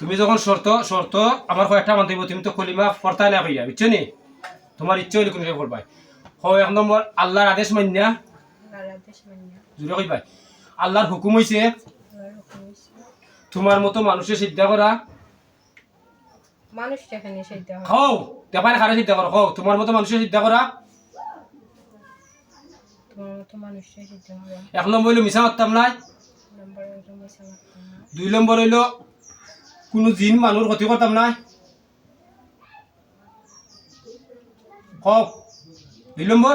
তুমি যখন শর্ত শর্ত আমার কয়েকটা মানতে হইব, তুমি তো কলিমা ফরতাই না হইয়া, বুঝছো নি? তোমার ইচ্ছে হইলে কোনো করবাই। এক নম্বর আল্লাহর আদেশ মান্যা, জুড়ে কইবাই আল্লাহর হুকুম হইছে তোমার মতো মানুষের সিদ্ধা করা। মানুষ যেখানে সিদ্ধা হয় খাও দেখায় খারে সিদ্ধা করো, খাও তোমার মতো মানুষের সিদ্ধা করা। তোমার মতো মানুষের সিদ্ধা হয়। এক নম্বর হইলো মিছা মারতাম নাই। নাম্বার হইলো মিছা মারতাম না। 2 নম্বর হইলো কোনো জিন মানুষ ক্ষতি করতাম নাই। খাও 2 নম্বর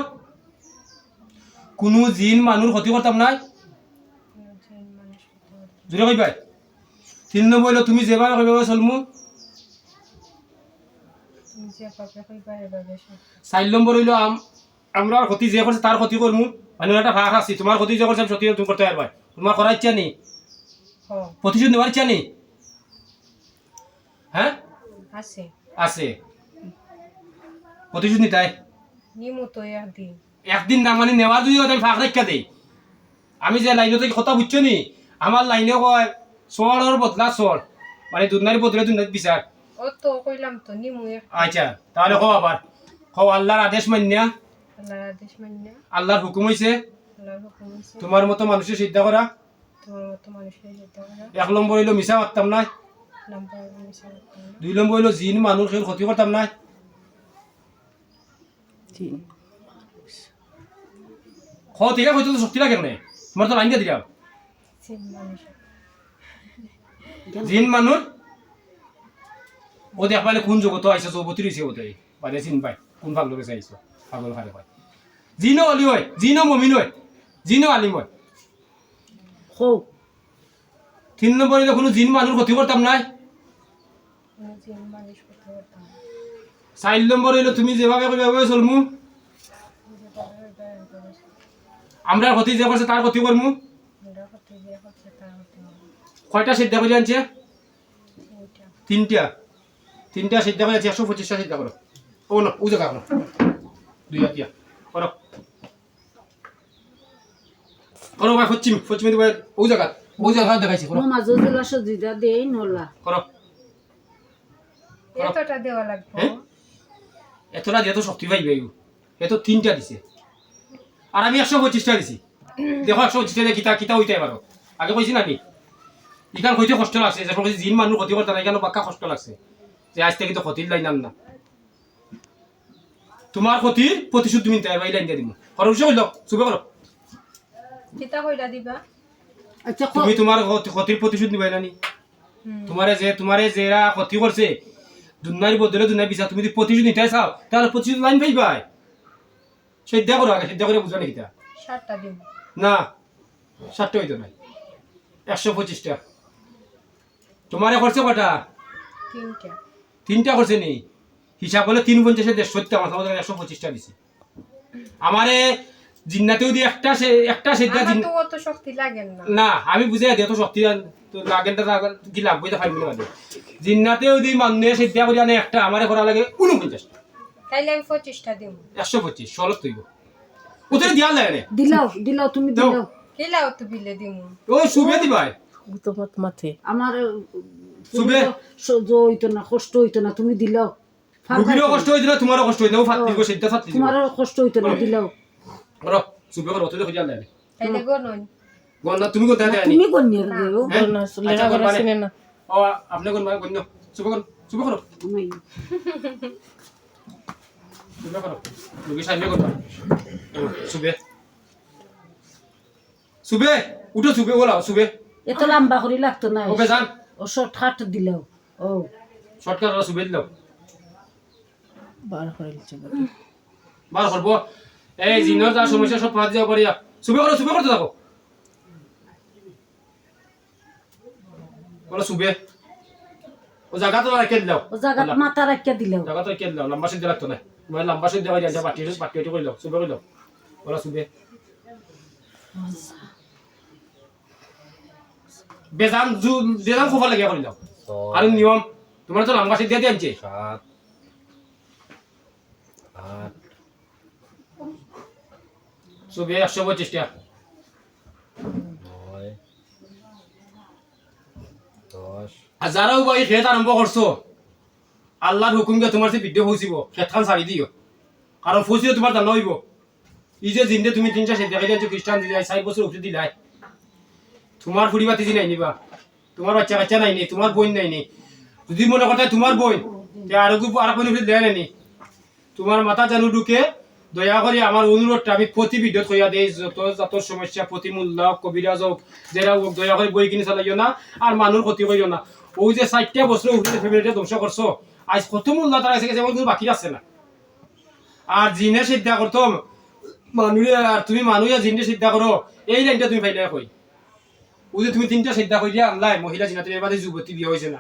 কোনো জিন মানুষ ক্ষতি করতাম নাই, কোনো জিন মানুষ করতে পারতো না। জুড়ে কইবাই। 3 নম্বর হইলো তুমি যেভাবে কইবে চলমু। তুমি যে পাপে কইবা এভাবে সব। 4 নম্বর হইলো আমরা ক্ষতি যে করছে তার ক্ষতি করমু। মানে একটা ভাগ আছে, তোমার ক্ষতি যে করছে সত্যি তুমি করতে পারবা, তোমার করার ইচ্ছা নেই, হ্যাঁ প্রতিশোধ নেওয়ার ইচ্ছা নেই। হ্যাঁ আছে আছে, প্রতিশোধ নিতাই নিমু তো একদিন। একদিন না, মানে নেওয়ার যদি আমি ফাঁক রেখা দেই। আমি যে লাইনে থেকে কথা বুঝছো নি, আমার লাইনে কয় চড়র বদলা চড়, মানে দুধনারি বদলে দুধনারি বিচার। ও তো কইলাম তো নিমু আচ্ছা তাহলে কও আবার, কও আল্লাহর আদেশ মান্যা, আল্লাহর আদেশ মান্য, আল্লাহর হুকুম হইছে আল্লাহর হুকুম হইছে তোমার মতো মানুষের সিদ্ধা করা। তোমার মতো মানুষের সিদ্ধা করা। 1 নম্বর হইলো মিছা মারতাম নাই। নাম্বার হইলো মিছা মারতাম না। 2 নম্বর হইলো জিন মানুষের ক্ষতি করতাম নাই। ঠিক আছে, হয়তো তো শক্তি লাগে কেন, তোমার তো লাইন দিয়ে দিলাম। জিন মানুষ জিন মানুষ ও দেখ মানে কোন জগত আইসো, চৌবতী রয়েছে ওতে মানে চিন পাই কোন ভাগ লোকে চাইছো, পাগল খারে পাই। জিনও অলি হয়, জিনও মমিন হয়, জিনও আলিম হয়। 3 নম্বর হইলো কোনো জিন মানুষ ক্ষতি করতাম নাই। কোনো জিন মানুষ করতে পারতাম না। 4 নম্বর হইলো তুমি যেভাবে কইবে চলমু। যেভাবে কইবা এভাবে চলবো। আমরা ক্ষতি যে করছে তার ক্ষতি করমু। আমরা করতে গিয়ে করছে তার হতে হবে। কয়টা সিদ্ধা করে আনছে? ওইটা 3টা সিদ্ধা করে আনছে, 125টা সিদ্ধা করো। ও না ও জায়গা করো, 2 হাত দিয়া করো করো ভাই। পশ্চিমে দিবে ও জায়গা দেখাইছি, করো মাঝে জেলা সজিদা দেই নলা করো। এতটা দেওয়া লাগবে। হ্যাঁ? এতটা দিয়ে তো শক্তি পাইবে, এত 3টা দিছে আর আমি 125টা দিছি। দেখো 125টা দিয়ে কিতা কিতা হইতে পারো, আগে কইছি নাকি ইখান হইতে কষ্ট লাগছে, যখন কইছি জিন মানুষ ক্ষতি করতে না, এখানে বাক্কা কষ্ট লাগছে যে আজ থেকে তো ক্ষতির লাইন আন না। তোমার ক্ষতির প্রতিশোধ তুমি নিতে পারবা, এই লাইন দিয়ে দিব। করো উৎসব হইল চুপে করো। কিতা কইরা দিবা? আচ্ছা তুমি তোমার ক্ষতির প্রতিশোধ নিবাই না নি? তোমারে যেরা ক্ষতি করছে দুনিয়ার বদলে দুনিয়ার বিচার, তুমি যদি প্রতিশোধ নিতে চাও তাহলে প্রতিশোধ লাইন পাইবাই। সিদ্ধা করো আগে, সিদ্ধা করে বুঝা নাকি 7টা দিন। না 7টা হইতো না, 125টা। তোমারে করছে কটা? 3টা। 3টা করছে নি, হিসাব হলে 3 50 170, আমার তোমাদের 125টা দিছি। আমারে জিন্নাতেও দি একটা সিদ্ধা আমার তো অত শক্তি লাগে না। না আমি বুঝাই দিই, তো শক্তি তো লাগেন কি লাগবে এটা ফাইল মানে জিন্নাতেও দি মানে সিদ্ধা করি আনে একটা, আমারে করা লাগে 49টা। তাইলে আমি 25টা দিব। 125 16 তৈব ওদের দিয়া লাগে দিলাও তুমি দিলাও কিলাও তো বিলে দিমু। ও সুবে দিবাই তোমার মাথে আমার সুবে সহ্য হইতো না, কষ্ট হইতো না, তুমি দিলাও। রুগীরও কষ্ট হইতো না, তোমারও কষ্ট হইতো না, ও ফাট দিব সিদ্ধা ফাট দিব, তোমারও কষ্ট হইতো না, দিলাও। করো সুবে করো, ওদের খুঁজা লাগে তাইলে গনন। গন্না তুমি কোথায় দেয় নি? তুমি গন্যা দেও গন্না লেখা করা চিনে না। ও আপনি কোন ভাই গন্না সুবে করো আমি সুবে করো, রুগী সাইবে করবা সুবে সুবে উঠো, সুবে ওলা সুবে এত লম্বা করে লাগতো না, ওকে যান ও শর্টকাট দিলাও। ও শর্টকাট ওরা সুবে দিলো বার করে দিচ্ছে বার করবো। এই জিনের যা সমস্যা সব পাঁচ যাওয়া পারিয়া সুবে করতে থাকো, বলো সুবে ও জায়গা তো রেখে দিলাও, ও জায়গা মাথা রাখিয়া দিলাও। জায়গা তো রেখে দিলাও, লম্বা সিদ্ধে রাখতো না, মানে লম্বা সিদ্ধে করি আনছে বাটি বাটি করিল সুবে করিল, বলো সুবে বেজান বেজান খোফা লাগিয়া করিল। আর নিয়ম তোমার তো লম্বা সিদ্ধে দিয়ে আনছে 7 8 সুবে 125টা 9 10 আর যারাও বা এই খেত আরম্ভ করছো আল্লাহর হুকুম দিয়ে তোমার সে ভিডিও পৌঁছিব খেতখান ছাড়ি দিও কারণ ফসিও তোমার জানা হইব এই যে জিন্দে তুমি 3টা সেদ্ধ খাই দিয়েছো খ্রিস্টান দিলাই 4 বছর উঠে দিলাই তোমার ফুড়ি বাতি নাই নিবা তোমার বাচ্চা কাচ্চা নাই নি তোমার বোন নাই নি যদি মনে করতে তোমার বোন তে আর কোনো উঠে দেয় নাই তোমার মাথা জানু ঢুকে দয়া করে আমার অনুরোধটা আমি প্রতি ভিডিও কইয়া দেই যত সমস্যা প্রতি মূল্য কবিরাজ হোক যারা হোক দয়া করে বই কিনে চালাইও না আর মানুষ ক্ষতি করিও না ওই যে 4টা বছর উঠে ফ্যামিলিটা ধ্বংস করছো আজ কত মূল্য তারা এসে গেছে কোনো বাকি আছে না আর জিনে সিদ্ধা করতো মানুষে আর তুমি মানুষে জিনে সিদ্ধা করো এই লাইনটা তুমি ফাইলে কই ওই যে তুমি 3টা সিদ্ধা কই দিয়া আনলাই মহিলা জিনাতে এবারে যুবতী বিয়ে হয়েছে না